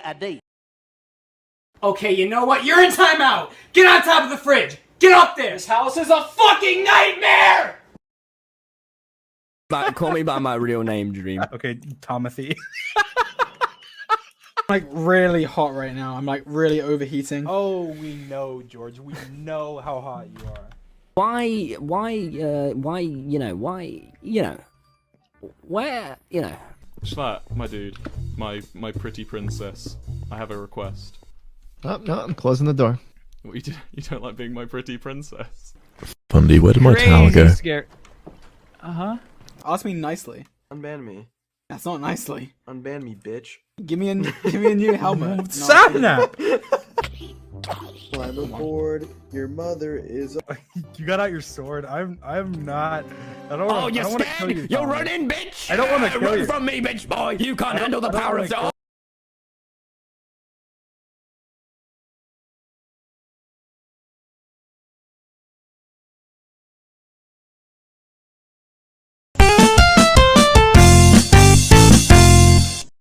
a date. Okay, you know what? You're in timeout! Get on top of the fridge! Get up there! This house is a fucking nightmare! Call me by my real name, Dream. Okay, Tomothy. I'm like really hot right now. I'm like really overheating. Oh, we know, George. We know how hot you are. Why, you know, where, you know. Schlatt, my dude, my pretty princess, I have a request. Oh, no, I'm closing the door. What, you don't like being my pretty princess? Bundy, where did my towel go? Uh-huh. Ask me nicely. Unban me. That's not nicely. Unban me, bitch. Give me a new helmet. Sapnap! Climb aboard. Your mother is. You got out your sword. I'm not. I don't. Oh, I you're don't want to kill scared? you. You're Tommy. running, bitch! I don't want to kill Run you. from me, bitch boy! You can't handle the I don't power of wanna the